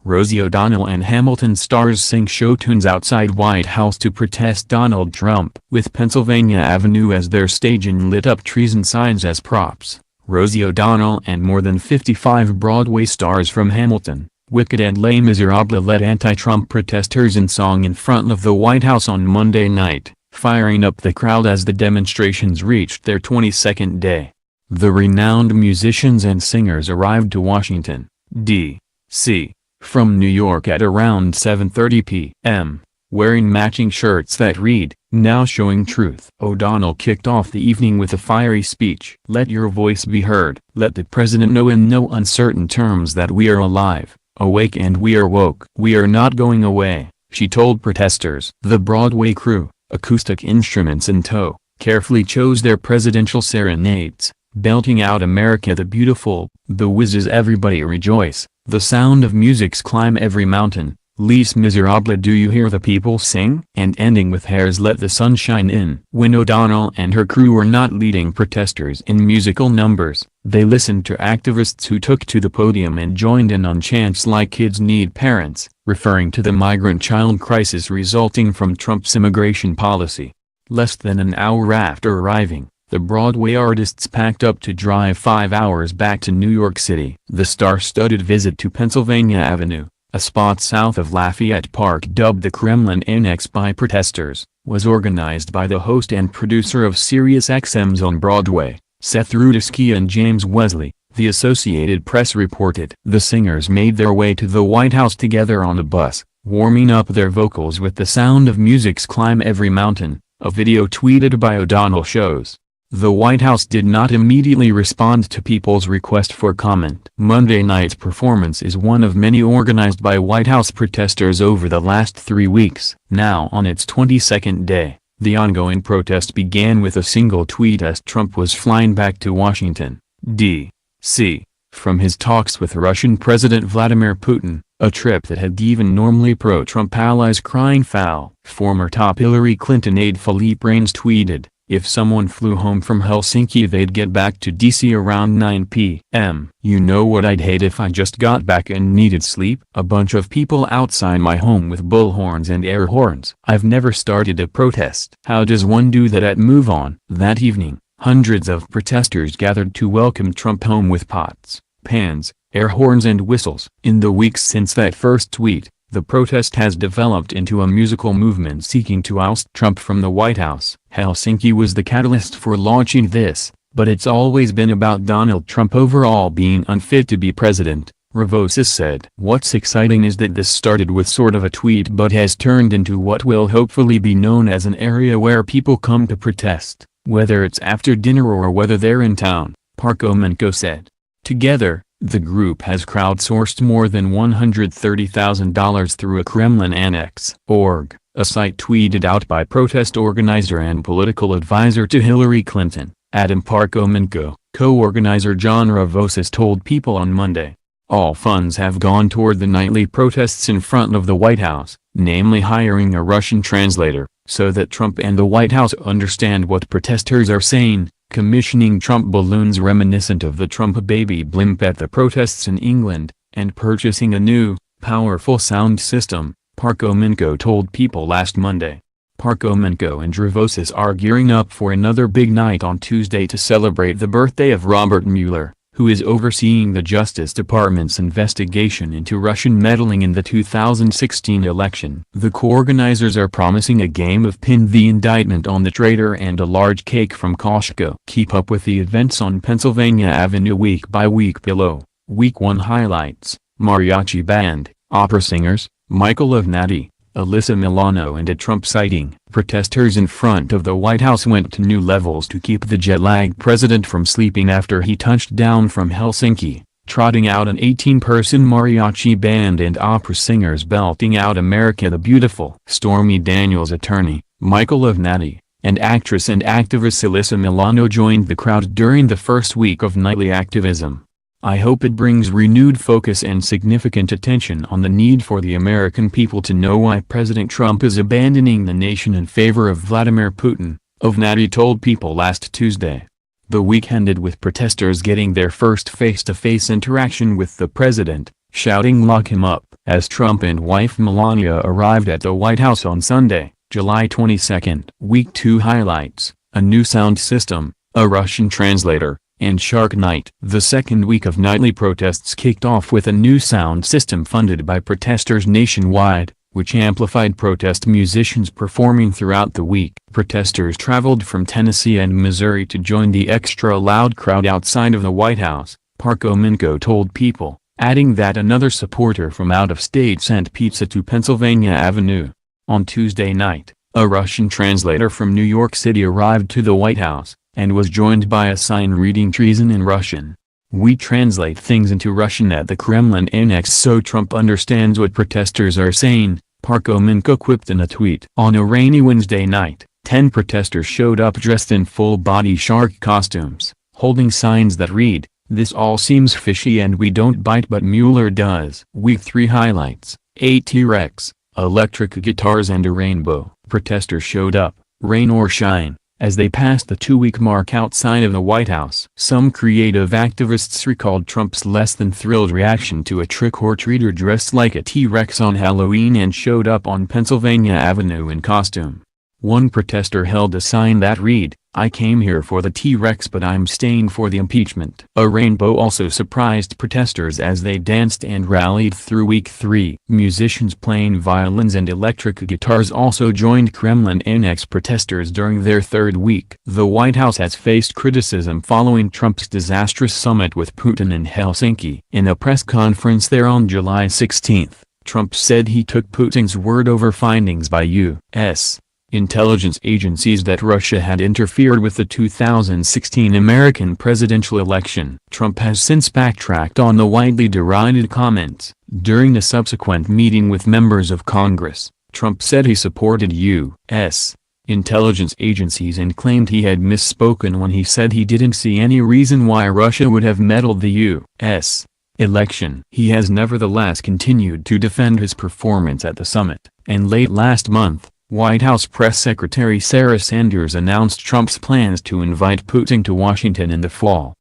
Rosie O'Donnell and Hamilton stars sing show tunes outside White House to protest Donald Trump. With Pennsylvania Avenue as their stage and lit-up trees and signs as props, Rosie O'Donnell and more than 55 Broadway stars from Hamilton, Wicked and Les Miserables led anti-Trump protesters in song in front of the White House on Monday night, firing up the crowd as the demonstrations reached their 22nd day. The renowned musicians and singers arrived to Washington, D.C., from New York at around 7:30 p.m., wearing matching shirts that read, "Now Showing Truth." O'Donnell kicked off the evening with a fiery speech. "Let your voice be heard. Let the president know in no uncertain terms that we are alive, awake and we are woke. We are not going away," she told protesters. The Broadway crew, acoustic instruments in tow, carefully chose their presidential serenades, belting out "America the Beautiful," "The Whizzes Everybody Rejoice," "The Sound of Music's Climb Every Mountain," "Les Miserables Do You Hear the People Sing?" and ending with "Hares Let the Sun Shine In." When O'Donnell and her crew were not leading protesters in musical numbers, they listened to activists who took to the podium and joined in on chants like "Kids Need Parents," referring to the migrant child crisis resulting from Trump's immigration policy. Less than an hour after arriving, the Broadway artists packed up to drive 5 hours back to New York City. The star-studded visit to Pennsylvania Avenue, a spot south of Lafayette Park dubbed the Kremlin Annex by protesters, was organized by the host and producer of SiriusXM's On Broadway, Seth Rudisky and James Wesley, the Associated Press reported. The singers made their way to the White House together on a bus, warming up their vocals with "The Sound of Music's Climb Every Mountain," a video tweeted by O'Donnell shows. The White House did not immediately respond to people's request for comment. Monday night's performance is one of many organized by White House protesters over the last 3 weeks. Now on its 22nd day, the ongoing protest began with a single tweet as Trump was flying back to Washington, D.C., from his talks with Russian President Vladimir Putin, a trip that had even normally pro-Trump allies crying foul. Former top Hillary Clinton aide Philippe Reines tweeted, "If someone flew home from Helsinki they'd get back to DC around 9 p.m. You know what I'd hate if I just got back and needed sleep? A bunch of people outside my home with bullhorns and air horns. I've never started a protest. How does one do that at Move On?" That evening, hundreds of protesters gathered to welcome Trump home with pots, pans, air horns and whistles. In the weeks since that first tweet, the protest has developed into a musical movement seeking to oust Trump from the White House. Helsinki was the catalyst for launching this, but it's always been about Donald Trump overall being unfit to be president, Ravosis said. "What's exciting is that this started with sort of a tweet but has turned into what will hopefully be known as an area where people come to protest, whether it's after dinner or whether they're in town," Parkhomenko said. Together, the group has crowdsourced more than $130,000 through a Kremlin Annex.org, a site tweeted out by protest organizer and political advisor to Hillary Clinton, Adam Parkhomenko. Co-organizer John Ravosis told People on Monday, "All funds have gone toward the nightly protests in front of the White House, namely hiring a Russian translator, so that Trump and the White House understand what protesters are saying, commissioning Trump balloons reminiscent of the Trump baby blimp at the protests in England, and purchasing a new, powerful sound system," Parkhomenko told People last Monday. Parkhomenko and Ravosis are gearing up for another big night on Tuesday to celebrate the birthday of Robert Mueller, who is overseeing the Justice Department's investigation into Russian meddling in the 2016 election. The co-organizers are promising a game of Pin the Indictment on the Traitor and a large cake from Costco. Keep up with the events on Pennsylvania Avenue week by week below. Week 1 highlights: mariachi band, opera singers, Michael Avenatti, Alyssa Milano and a Trump sighting. Protesters in front of the White House went to new levels to keep the jet-lagged president from sleeping after he touched down from Helsinki, trotting out an 18-person mariachi band and opera singers belting out "America the Beautiful." Stormy Daniels' attorney, Michael Avenatti, and actress and activist Alyssa Milano joined the crowd during the first week of nightly activism. "I hope it brings renewed focus and significant attention on the need for the American people to know why President Trump is abandoning the nation in favor of Vladimir Putin," Avenatti told People last Tuesday. The week ended with protesters getting their first face-to-face interaction with the president, shouting "Lock him up," as Trump and wife Melania arrived at the White House on Sunday, July 22. Week 2 highlights: a new sound system, a Russian translator, and Shark Night. The second week of nightly protests kicked off with a new sound system funded by protesters nationwide, which amplified protest musicians performing throughout the week. Protesters traveled from Tennessee and Missouri to join the extra loud crowd outside of the White House, Parkomenko told People, adding that another supporter from out of state sent pizza to Pennsylvania Avenue. On Tuesday night, a Russian translator from New York City arrived to the White House, and was joined by a sign reading treason in Russian. "We translate things into Russian at the Kremlin Annex so Trump understands what protesters are saying," Parkomenko quipped in a tweet. On a rainy Wednesday night, 10 protesters showed up dressed in full-body shark costumes, holding signs that read, "This all seems fishy and we don't bite but Mueller does." Week 3 highlights: a T-Rex, electric guitars and a rainbow. Protesters showed up, rain or shine, as they passed the 2-week mark outside of the White House. Some creative activists recalled Trump's less-than-thrilled reaction to a trick-or-treater dressed like a T-Rex on Halloween and showed up on Pennsylvania Avenue in costume. One protester held a sign that read, "I came here for the T-Rex but I'm staying for the impeachment." A rainbow also surprised protesters as they danced and rallied through Week 3. Musicians playing violins and electric guitars also joined Kremlin Annex protesters during their third week. The White House has faced criticism following Trump's disastrous summit with Putin in Helsinki. In a press conference there on July 16, Trump said he took Putin's word over findings by U.S. intelligence agencies that Russia had interfered with the 2016 American presidential election. Trump has since backtracked on the widely derided comments. During a subsequent meeting with members of Congress, Trump said he supported U.S. intelligence agencies and claimed he had misspoken when he said he didn't see any reason why Russia would have meddled the U.S. election. He has nevertheless continued to defend his performance at the summit, and late last month, White House Press Secretary Sarah Sanders announced Trump's plans to invite Putin to Washington in the fall.